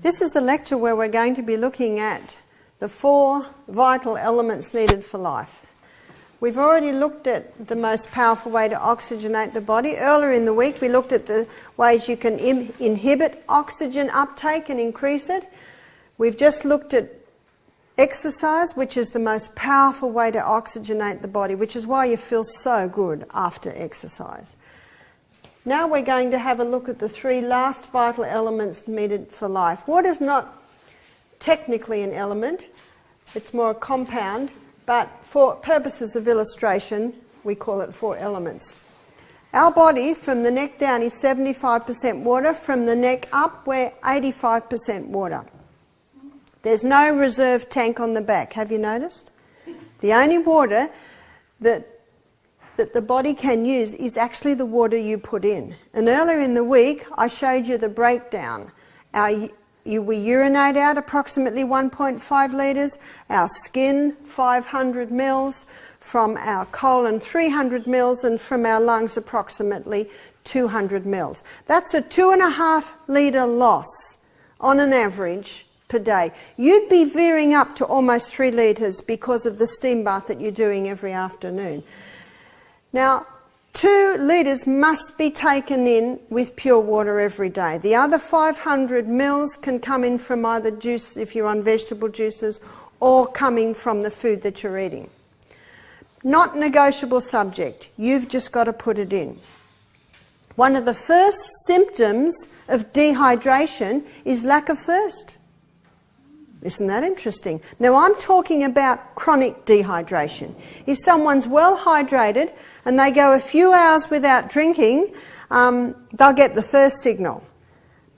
This is the lecture where we're going to be looking at the 4 vital elements needed for life. We've already looked at the most powerful way to oxygenate the body. Earlier in the week we looked at the ways you can inhibit oxygen uptake and increase it. We've just looked at exercise, which is the most powerful way to oxygenate the body, which is why you feel so good after exercise. Now we're going to have a look at the 3 last vital elements needed for life. Water is not technically an element, it's more a compound, but for purposes of illustration, we call it 4 elements. Our body, from the neck down, is 75% water. From the neck up, we're 85% water. There's no reserve tank on the back, have you noticed? The only water that the body can use is actually the water you put in. And earlier in the week, I showed you the breakdown. We urinate out approximately 1.5 litres, our skin 500 mils, from our colon 300 mils, and from our lungs approximately 200 mils. That's a 2.5 litre loss on an average per day. You'd be veering up to almost 3 litres because of the steam bath that you're doing every afternoon. Now, 2 litres must be taken in with pure water every day. The other 500 mils can come in from either juice, if you're on vegetable juices, or coming from the food that you're eating. Not negotiable subject. You've just got to put it in. One of the first symptoms of dehydration is lack of thirst. Isn't that interesting? Now I'm talking about chronic dehydration. If someone's well hydrated and they go a few hours without drinking, they'll get the thirst signal.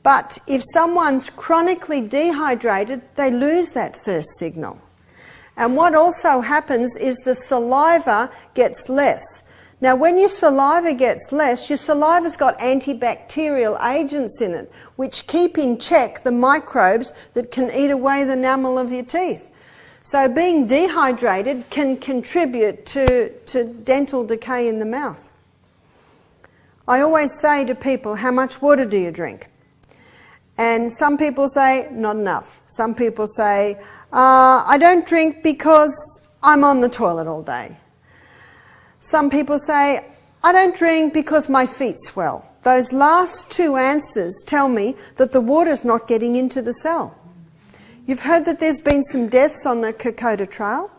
But if someone's chronically dehydrated, they lose that thirst signal. And what also happens is the saliva gets less. Now when your saliva gets less, your saliva's got antibacterial agents in it, which keep in check the microbes that can eat away the enamel of your teeth. So being dehydrated can contribute to dental decay in the mouth. I always say to people, how much water do you drink? And some people say, not enough. Some people say, I don't drink because I'm on the toilet all day. Some people say, I don't drink because my feet swell. Those last 2 answers tell me that the water's not getting into the cell. You've heard that there's been some deaths on the Kokoda Trail,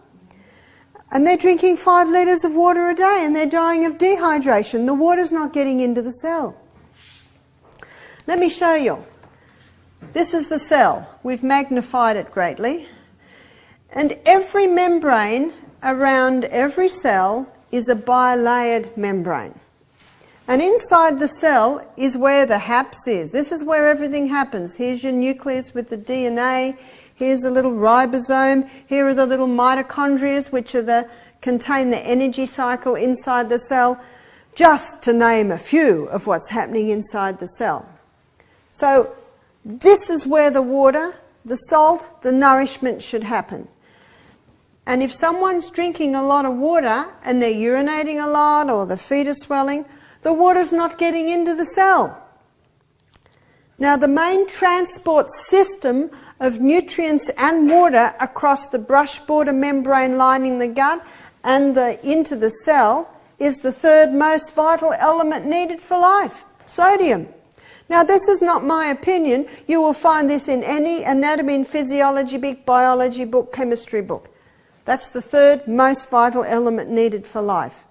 and they're drinking 5 litres of water a day and they're dying of dehydration. The water's not getting into the cell. Let me show you. This is the cell. We've magnified it greatly. And every membrane around every cell is a bilayered membrane. And inside the cell is where the HAPS is. This is where everything happens. Here's your nucleus with the DNA. Here's a little ribosome. Here are the little mitochondria, which are contain the energy cycle inside the cell, just to name a few of what's happening inside the cell. So this is where the water, the salt, the nourishment should happen. And if someone's drinking a lot of water and they're urinating a lot or the feet are swelling, the water's not getting into the cell. Now the main transport system of nutrients and water across the brush border membrane lining the gut and into the cell is the 3rd most vital element needed for life, sodium. Now this is not my opinion. You will find this in any anatomy and physiology book, biology book, chemistry book. That's the 3rd most vital element needed for life.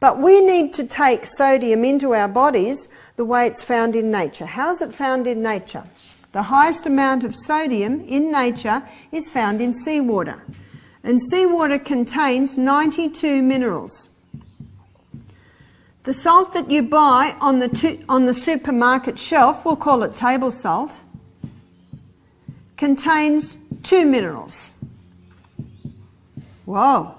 But we need to take sodium into our bodies the way it's found in nature. How is it found in nature? The highest amount of sodium in nature is found in seawater. And seawater contains 92 minerals. The salt that you buy on the supermarket shelf, we'll call it table salt, contains 2 minerals. Whoa,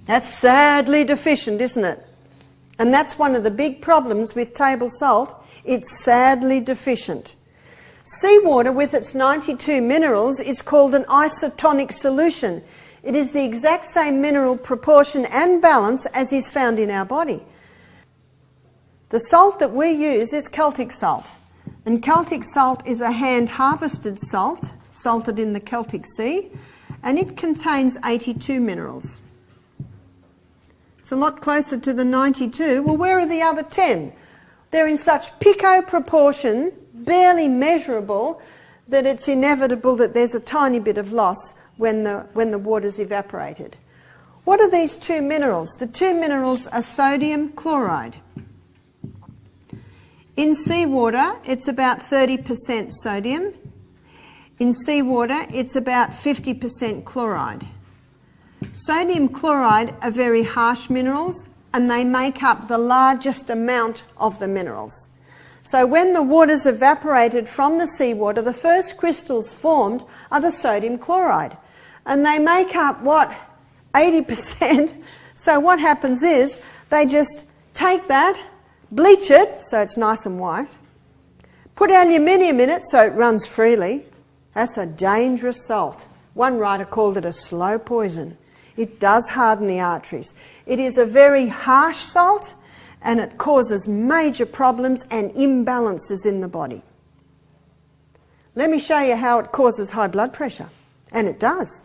that's sadly deficient, isn't it? And that's one of the big problems with table salt. It's sadly deficient. Seawater, with its 92 minerals, is called an isotonic solution. It is the exact same mineral proportion and balance as is found in our body. The salt that we use is Celtic salt. And Celtic salt is a hand-harvested salt, salted in the Celtic Sea, and it contains 82 minerals. It's a lot closer to the 92. Well, where are the other 10? They're in such pico proportion, barely measurable, that it's inevitable that there's a tiny bit of loss when the water's evaporated. What are these two minerals? The two minerals are sodium chloride. In seawater, it's about 30% sodium. In seawater, it's about 50% chloride. Sodium chloride are very harsh minerals, and they make up the largest amount of the minerals. So when the water's evaporated from the seawater, the first crystals formed are the sodium chloride. And they make up, 80%. So what happens is they just take that, bleach it so it's nice and white, put aluminium in it so it runs freely. That's a dangerous salt. One writer called it a slow poison. It does harden the arteries. It is a very harsh salt, and it causes major problems and imbalances in the body. Let me show you how it causes high blood pressure. And it does.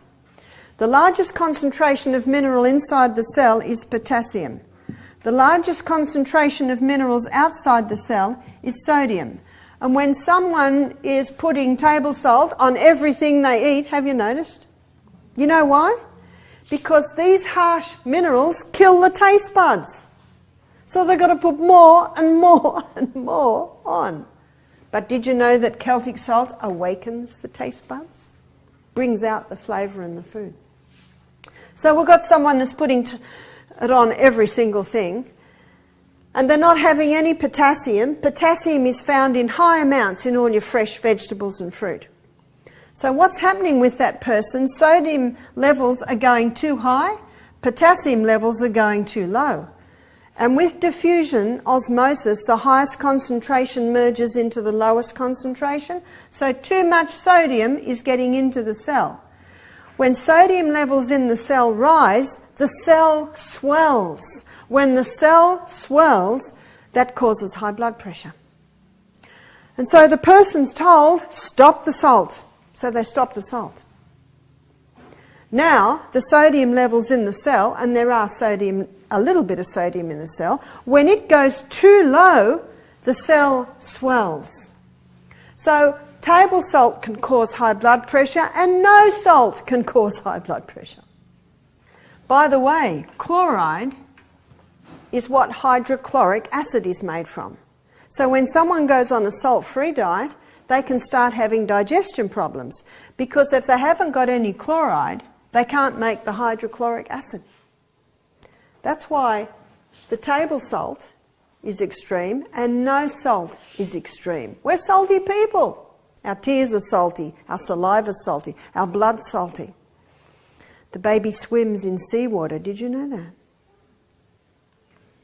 The largest concentration of mineral inside the cell is potassium. The largest concentration of minerals outside the cell is sodium. And when someone is putting table salt on everything they eat, have you noticed? You know why? Because these harsh minerals kill the taste buds. So they've got to put more and more and more on. But did you know that Celtic salt awakens the taste buds? Brings out the flavour in the food. So we've got someone that's putting it on every single thing, and they're not having any potassium. Potassium is found in high amounts in all your fresh vegetables and fruit. So what's happening with that person? Sodium levels are going too high, potassium levels are going too low. And with diffusion, osmosis, the highest concentration merges into the lowest concentration, so too much sodium is getting into the cell. When sodium levels in the cell rise, the cell swells. When the cell swells, that causes high blood pressure. And so the person's told, stop the salt. So they stop the salt. Now, the sodium levels in the cell, and there are a little bit of sodium in the cell, when it goes too low, the cell swells. So table salt can cause high blood pressure, and no salt can cause high blood pressure. By the way, chloride is what hydrochloric acid is made from. So when someone goes on a salt-free diet, they can start having digestion problems, because if they haven't got any chloride, they can't make the hydrochloric acid. That's why the table salt is extreme and no salt is extreme. We're salty people. Our tears are salty, our saliva's salty, our blood's salty. The baby swims in seawater. Did you know that?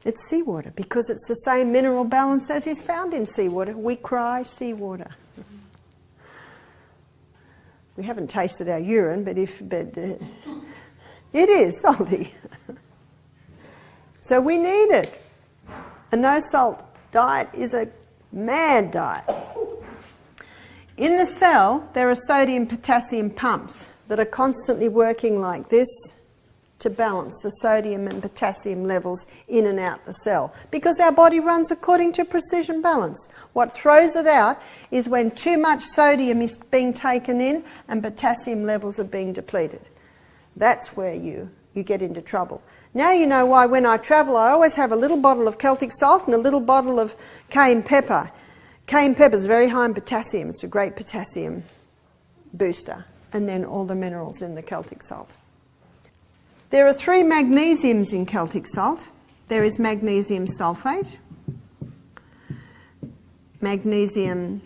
It's seawater because it's the same mineral balance as is found in seawater. We cry seawater. We haven't tasted our urine, but it is salty. So we need it. A no-salt diet is a mad diet. In the cell, there are sodium-potassium pumps that are constantly working like this to balance the sodium and potassium levels in and out the cell, because our body runs according to precision balance. What throws it out is when too much sodium is being taken in and potassium levels are being depleted. That's where you get into trouble. Now you know why when I travel I always have a little bottle of Celtic salt and a little bottle of cayenne pepper. Cayenne pepper is very high in potassium. It's a great potassium booster. And then all the minerals in the Celtic salt. There are 3 magnesiums in Celtic salt. There is magnesium sulfate, magnesium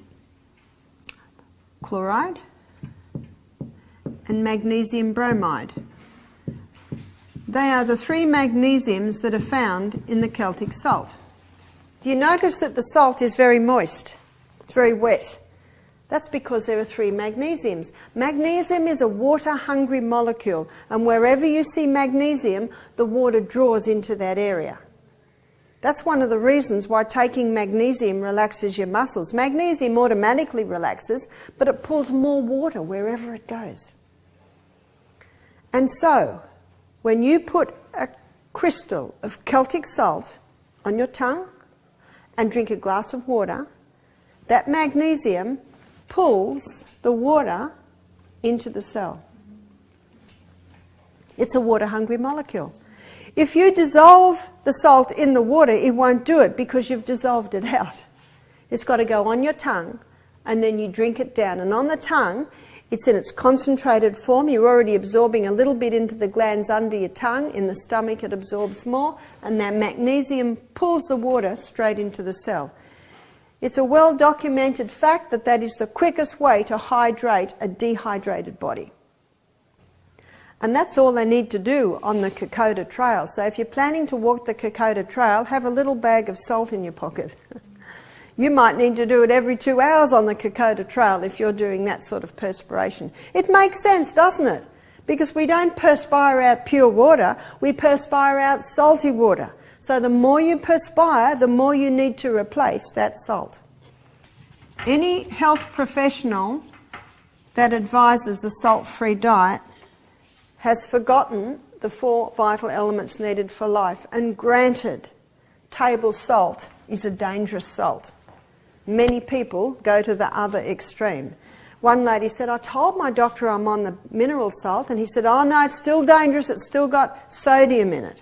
chloride, and magnesium bromide. They are the 3 magnesiums that are found in the Celtic salt. Do you notice that the salt is very moist? It's very wet. That's because there are 3 magnesiums. Magnesium is a water-hungry molecule, and wherever you see magnesium, the water draws into that area. That's one of the reasons why taking magnesium relaxes your muscles. Magnesium automatically relaxes, but it pulls more water wherever it goes. And so, when you put a crystal of Celtic salt on your tongue and drink a glass of water, that magnesium pulls the water into the cell. It's a water-hungry molecule. If you dissolve the salt in the water, it won't do it because you've dissolved it out. It's got to go on your tongue, and then you drink it down. And on the tongue, it's in its concentrated form. You're already absorbing a little bit into the glands under your tongue. In the stomach, it absorbs more, and that magnesium pulls the water straight into the cell. It's a well-documented fact that that is the quickest way to hydrate a dehydrated body. And that's all they need to do on the Kokoda Trail. So if you're planning to walk the Kokoda Trail, have a little bag of salt in your pocket. You might need to do it every 2 hours on the Kokoda Trail if you're doing that sort of perspiration. It makes sense, doesn't it? Because we don't perspire out pure water, we perspire out salty water. So the more you perspire, the more you need to replace that salt. Any health professional that advises a salt-free diet has forgotten the 4 vital elements needed for life. And granted, table salt is a dangerous salt. Many people go to the other extreme. One lady said, I told my doctor I'm on the mineral salt, and he said, oh no, it's still dangerous, it's still got sodium in it.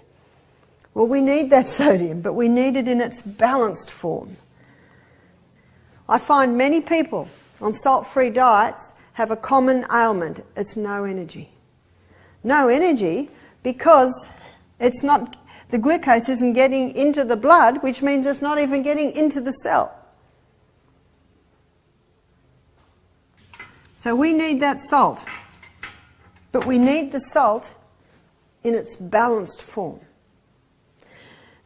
Well, we need that sodium, but we need it in its balanced form. I find many people on salt-free diets have a common ailment. It's no energy. No energy because it's not, the glucose isn't getting into the blood, which means it's not even getting into the cell. So we need that salt, but we need the salt in its balanced form.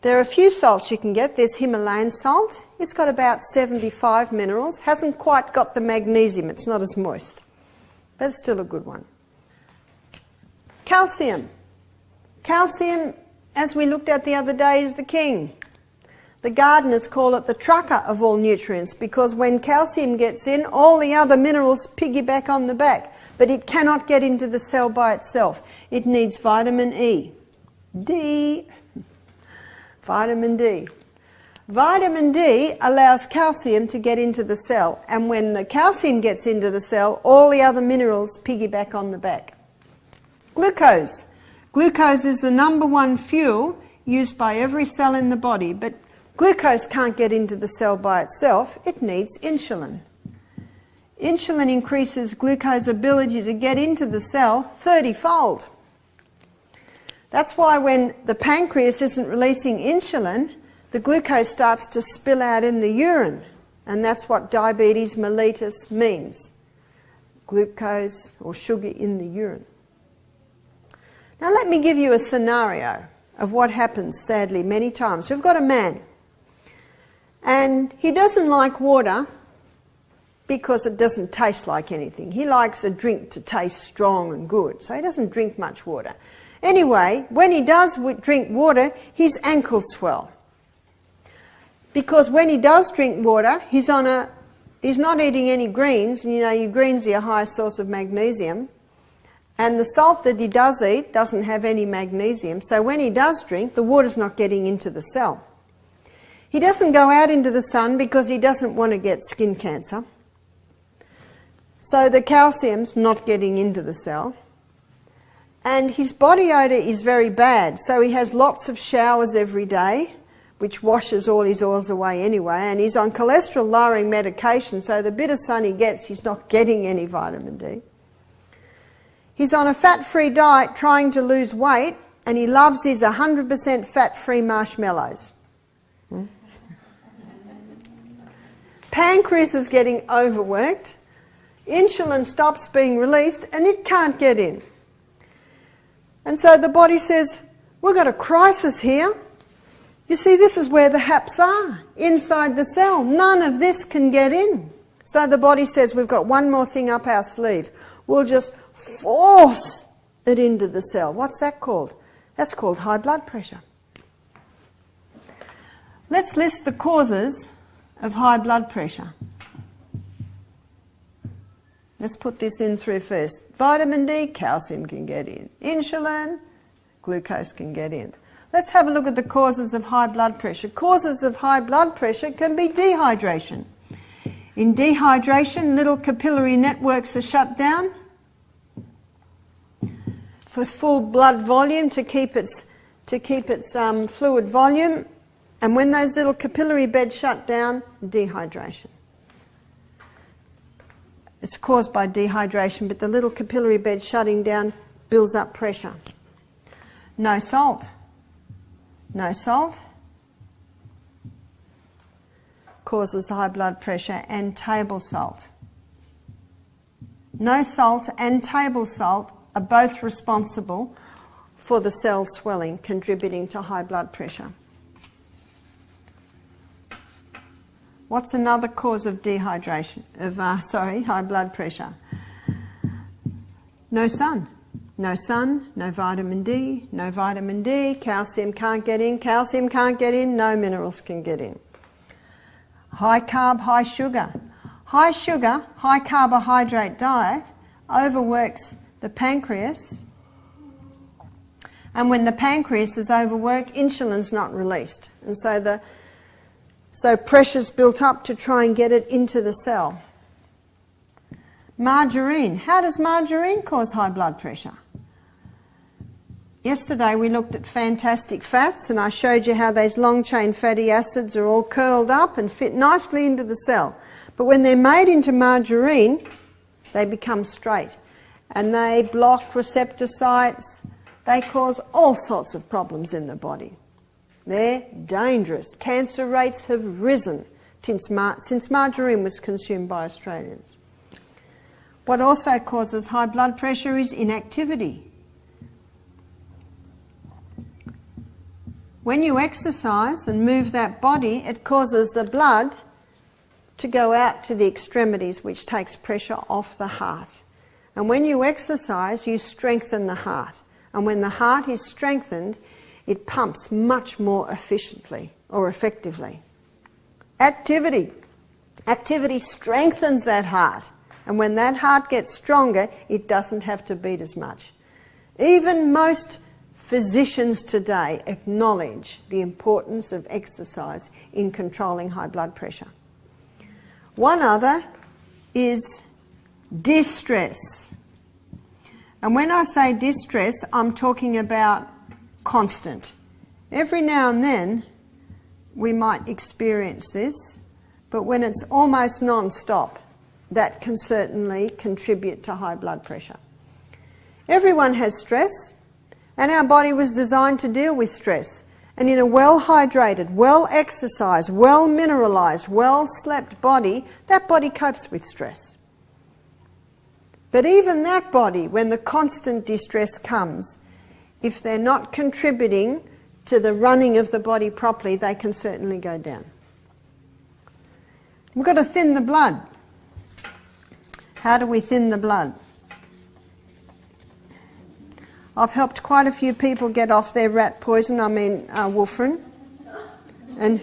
There are a few salts you can get. There's Himalayan salt. It's got about 75 minerals. Hasn't quite got the magnesium. It's not as moist, but it's still a good one. Calcium. Calcium, as we looked at the other day, is the king. The gardeners call it the trucker of all nutrients because when calcium gets in, all the other minerals piggyback on the back. But it cannot get into the cell by itself. It needs vitamin E. Vitamin D. Vitamin D allows calcium to get into the cell, and when the calcium gets into the cell, all the other minerals piggyback on the back. Glucose. Glucose is the #1 fuel used by every cell in the body, but glucose can't get into the cell by itself. It needs insulin. Insulin increases glucose's ability to get into the cell 30-fold. That's why when the pancreas isn't releasing insulin, the glucose starts to spill out in the urine. And that's what diabetes mellitus means. Glucose or sugar in the urine. Now let me give you a scenario of what happens, sadly, many times. We've got a man, and he doesn't like water because it doesn't taste like anything. He likes a drink to taste strong and good, so he doesn't drink much water. Anyway, when he does drink water, his ankles swell. Because when he does drink water, he's not eating any greens, and you know your greens are your highest source of magnesium. And the salt that he does eat doesn't have any magnesium, so when he does drink, the water's not getting into the cell. He doesn't go out into the sun because he doesn't want to get skin cancer. So the calcium's not getting into the cell. And his body odour is very bad, so he has lots of showers every day, which washes all his oils away anyway, and he's on cholesterol-lowering medication, so the bit of sun he gets, he's not getting any vitamin D. He's on a fat-free diet trying to lose weight, and he loves his 100% fat-free marshmallows. Pancreas is getting overworked, insulin stops being released, and it can't get in. And so the body says, we've got a crisis here. You see, this is where the HAPs are, inside the cell. None of this can get in. So the body says, we've got one more thing up our sleeve. We'll just force it into the cell. What's that called? That's called high blood pressure. Let's list the causes of high blood pressure. Let's put this in through first. Vitamin D, calcium can get in. Insulin, glucose can get in. Let's have a look at the causes of high blood pressure. Causes of high blood pressure can be dehydration. In dehydration, little capillary networks are shut down for full blood volume to keep its fluid volume. And when those little capillary beds shut down, dehydration. It's caused by dehydration, but the little capillary bed shutting down builds up pressure. No salt. No salt causes high blood pressure, and table salt. No salt and table salt are both responsible for the cell swelling, contributing to high blood pressure. What's another cause of dehydration, high blood pressure? No sun. No sun, no vitamin D, no vitamin D, calcium can't get in, no minerals can get in. High carb, high sugar. High sugar, high carbohydrate diet overworks the pancreas, and when the pancreas is overworked, insulin's not released, and so pressure's built up to try and get it into the cell. Margarine. How does margarine cause high blood pressure? Yesterday we looked at fantastic fats, and I showed you how those long-chain fatty acids are all curled up and fit nicely into the cell. But when they're made into margarine, they become straight, and they block receptor sites. They cause all sorts of problems in the body. They're dangerous. Cancer rates have risen since margarine was consumed by Australians. What also causes high blood pressure is inactivity. When you exercise and move that body, it causes the blood to go out to the extremities, which takes pressure off the heart. And when you exercise, you strengthen the heart. And when the heart is strengthened, it pumps much more efficiently or effectively. Activity. Activity strengthens that heart. And when that heart gets stronger, it doesn't have to beat as much. Even most physicians today acknowledge the importance of exercise in controlling high blood pressure. One other is distress. And when I say distress, I'm talking about constant. Every now and then we might experience this, but when it's almost non-stop, that can certainly contribute to high blood pressure. Everyone has stress, and our body was designed to deal with stress. And in a well-hydrated, well-exercised, well-mineralised, well-slept body, that body copes with stress. But even that body, when the constant distress comes, if they're not contributing to the running of the body properly, they can certainly go down. We've got to thin the blood. How do we thin the blood? I've helped quite a few people get off their rat poison, warfarin. And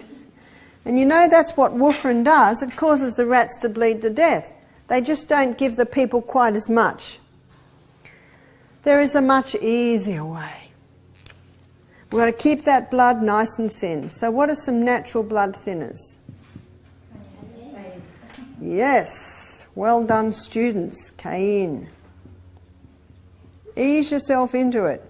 you know that's what warfarin does. It causes the rats to bleed to death. They just don't give the people quite as much. There is a much easier way. We've got to keep that blood nice and thin. So what are some natural blood thinners? Yes, well done students. Cayenne. Ease yourself into it.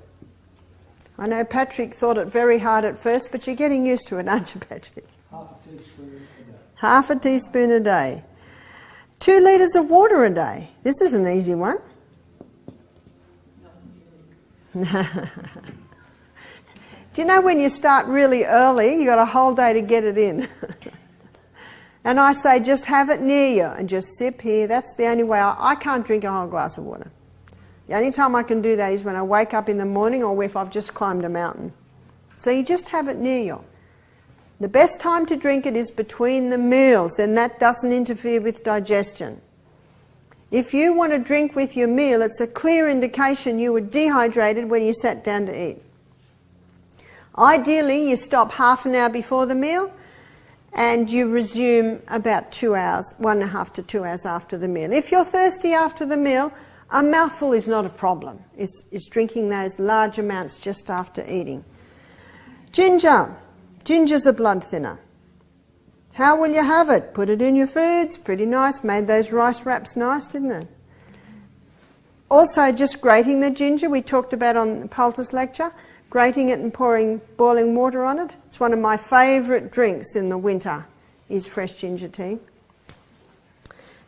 I know Patrick thought it very hard at first, but you're getting used to it, aren't you, Patrick? Half a teaspoon a day. Half a teaspoon a day. 2 litres of water a day. This is an easy one. Do you know when you start really early, you've got a whole day to get it in? And I say just have it near you and just sip here. That's the only way. I can't drink a whole glass of water. The only time I can do that is when I wake up in the morning or if I've just climbed a mountain. So you just have it near you. The best time to drink it is between the meals, then that doesn't interfere with digestion. If you want to drink with your meal, it's a clear indication you were dehydrated when you sat down to eat. Ideally, you stop half an hour before the meal and you resume about 2 hours, 1.5 to 2 hours after the meal. If you're thirsty after the meal, a mouthful is not a problem. It's drinking those large amounts just after eating. Ginger. Ginger's a blood thinner. How will you have it? Put it in your foods. Pretty nice. Made those rice wraps nice, didn't it? Also, just grating the ginger, we talked about on the poultice lecture. Grating it and pouring boiling water on it. It's one of my favourite drinks in the winter, is fresh ginger tea.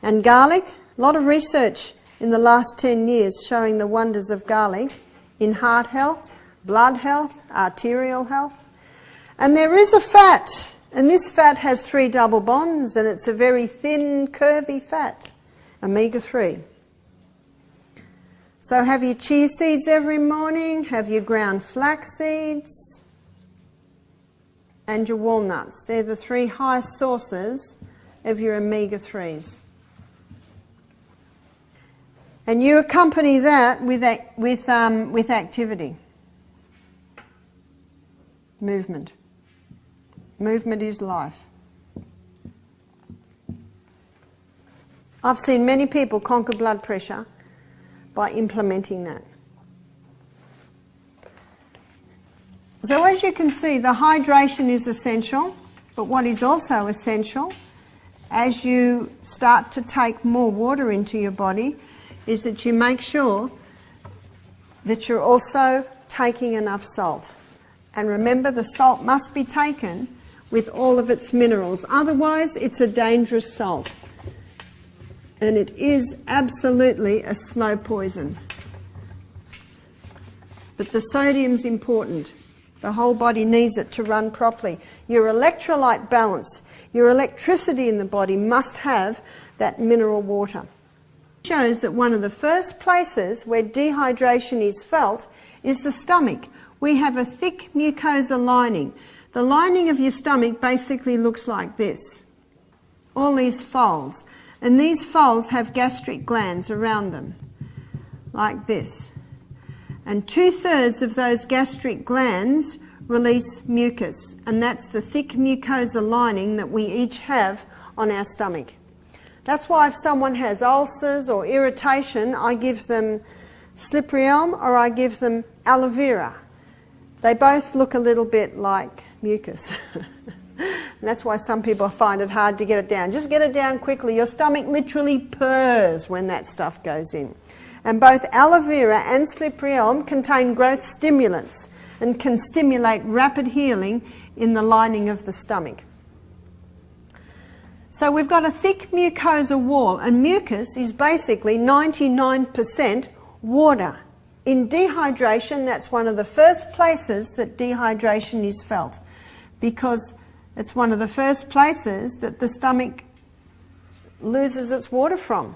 And garlic. A lot of research in the last 10 years showing the wonders of garlic in heart health, blood health, arterial health. And there is a fat, and this fat has 3 double bonds, and it's a very thin, curvy fat, omega-3. So have your chia seeds every morning, have your ground flax seeds, and your walnuts. They're the 3 highest sources of your omega-3s. And you accompany that with activity. Movement. Movement is life. I've seen many people conquer blood pressure by implementing that. So as you can see, the hydration is essential, but what is also essential as you start to take more water into your body is that you make sure that you're also taking enough salt. And remember, the salt must be taken with all of its minerals. Otherwise, it's a dangerous salt. And it is absolutely a slow poison. But the sodium's important. The whole body needs it to run properly. Your electrolyte balance, your electricity in the body must have that mineral water. It shows that one of the first places where dehydration is felt is the stomach. We have a thick mucosa lining. The lining of your stomach basically looks like this. All these folds. And these folds have gastric glands around them, like this. And 2/3 of those gastric glands release mucus, and that's the thick mucosa lining that we each have on our stomach. That's why if someone has ulcers or irritation, I give them slippery elm or I give them aloe vera. They both look a little bit like mucus. And that's why some people find it hard to get it down. Just get it down quickly. Your stomach literally purrs when that stuff goes in. And both aloe vera and slippery elm contain growth stimulants and can stimulate rapid healing in the lining of the stomach. So we've got a thick mucosa wall, and mucus is basically 99% water. In dehydration, that's one of the first places that dehydration is felt, because it's one of the first places that the stomach loses its water from.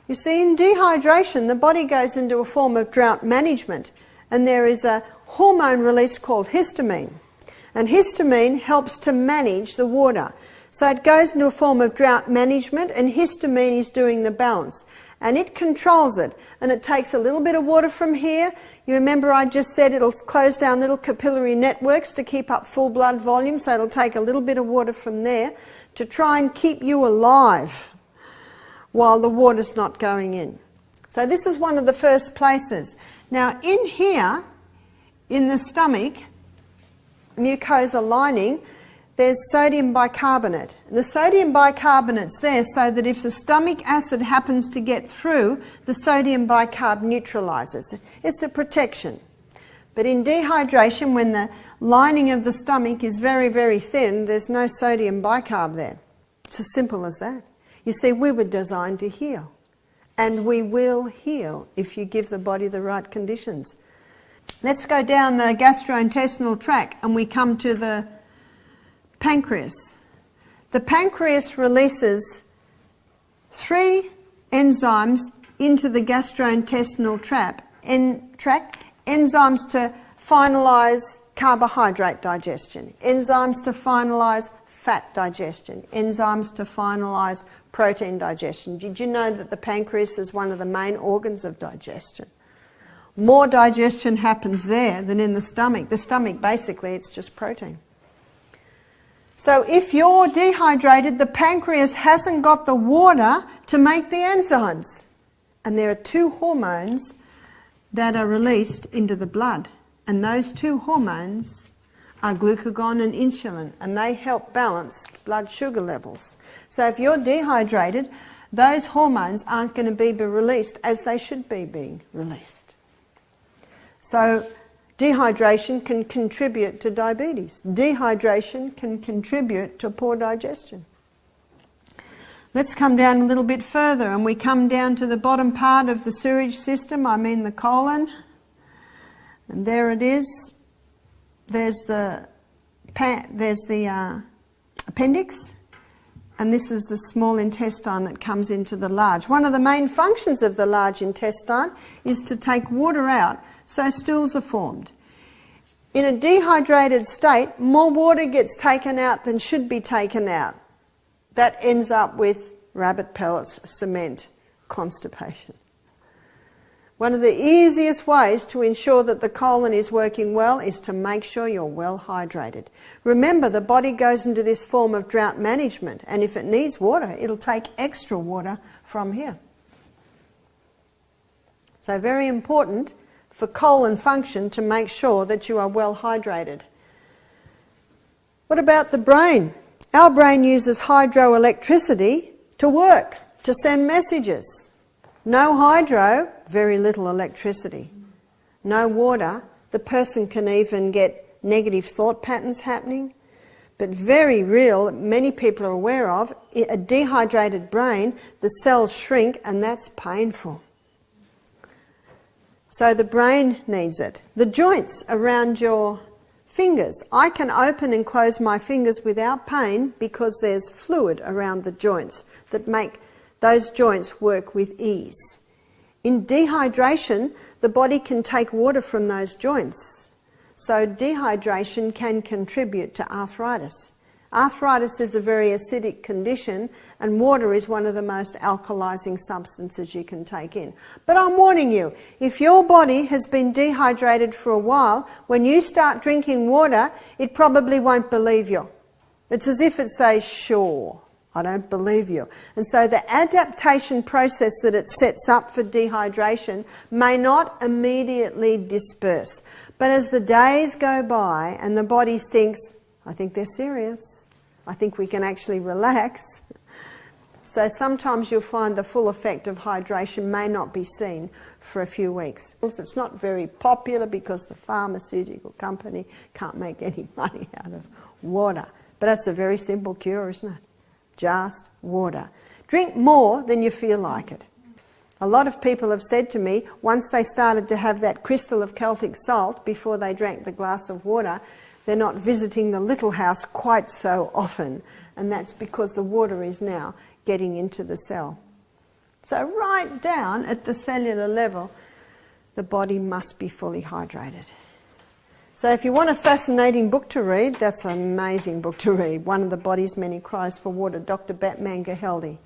You see, in dehydration, the body goes into a form of drought management, and there is a hormone release called histamine. And histamine helps to manage the water. So it goes into a form of drought management, and histamine is doing the balance. And it controls it, and it takes a little bit of water from here. You remember I just said it'll close down little capillary networks to keep up full blood volume, so it'll take a little bit of water from there to try and keep you alive while the water's not going in. So this is one of the first places. Now in here, in the stomach, mucosa lining, there's sodium bicarbonate. The sodium bicarbonate's there so that if the stomach acid happens to get through, the sodium bicarb neutralizes. It's a protection. But in dehydration, when the lining of the stomach is very, very thin, there's no sodium bicarb there. It's as simple as that. You see, we were designed to heal. And we will heal if you give the body the right conditions. Let's go down the gastrointestinal tract and we come to the pancreas. The pancreas releases 3 enzymes into the gastrointestinal tract, enzymes to finalise carbohydrate digestion, enzymes to finalise fat digestion, enzymes to finalise protein digestion. Did you know that the pancreas is one of the main organs of digestion? More digestion happens there than in the stomach. The stomach, basically, it's just protein. So if you're dehydrated, the pancreas hasn't got the water to make the enzymes. And there are two hormones that are released into the blood. And those two hormones are glucagon and insulin, and they help balance blood sugar levels. So if you're dehydrated, those hormones aren't going to be released as they should be being released. So dehydration can contribute to diabetes. Dehydration can contribute to poor digestion. Let's come down a little bit further, and we come down to the bottom part of the sewage system, I mean the colon. And there it is. There's the appendix, and this is the small intestine that comes into the large. One of the main functions of the large intestine is to take water out so stools are formed. In a dehydrated state, more water gets taken out than should be taken out. That ends up with rabbit pellets, cement, constipation. One of the easiest ways to ensure that the colon is working well is to make sure you're well hydrated. Remember, the body goes into this form of drought management, and if it needs water, it'll take extra water from here. So very important for colon function to make sure that you are well hydrated. What about the brain? Our brain uses hydroelectricity to work, to send messages. No hydro, very little electricity. No water, the person can even get negative thought patterns happening. But very real, many people are aware of, a dehydrated brain, the cells shrink, and that's painful. So the brain needs it. The joints around your fingers. I can open and close my fingers without pain because there's fluid around the joints that make those joints work with ease. In dehydration, the body can take water from those joints. So dehydration can contribute to arthritis. Arthritis is a very acidic condition, and water is one of the most alkalizing substances you can take in. But I'm warning you, if your body has been dehydrated for a while, when you start drinking water, it probably won't believe you. It's as if it says, sure, I don't believe you. And so the adaptation process that it sets up for dehydration may not immediately disperse. But as the days go by and the body thinks, I think they're serious, I think we can actually relax. So sometimes you'll find the full effect of hydration may not be seen for a few weeks. It's not very popular because the pharmaceutical company can't make any money out of water. But that's a very simple cure, isn't it? Just water. Drink more than you feel like it. A lot of people have said to me, once they started to have that crystal of Celtic salt before they drank the glass of water, they're not visiting the little house quite so often. And that's because the water is now getting into the cell. So right down at the cellular level, the body must be fully hydrated. So if you want a fascinating book to read, that's an amazing book to read. One of the Body's Many Cries for Water, Dr. Batman Gaheldi.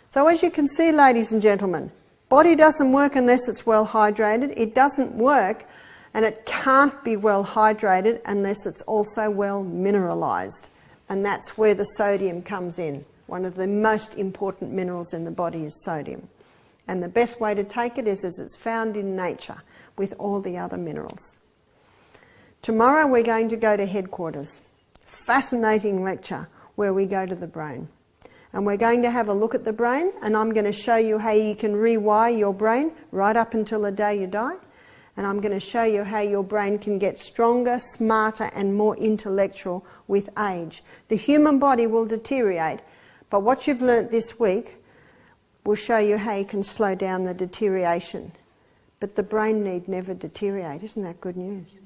So as you can see, ladies and gentlemen, body doesn't work unless it's well hydrated. It doesn't work, and it can't be well hydrated unless it's also well mineralised. And that's where the sodium comes in. One of the most important minerals in the body is sodium. And the best way to take it is as it's found in nature with all the other minerals. Tomorrow we're going to go to headquarters. Fascinating lecture where we go to the brain. And we're going to have a look at the brain, and I'm going to show you how you can rewire your brain right up until the day you die. And I'm going to show you how your brain can get stronger, smarter and more intellectual with age. The human body will deteriorate, but what you've learnt this week will show you how you can slow down the deterioration. But the brain need never deteriorate. Isn't that good news?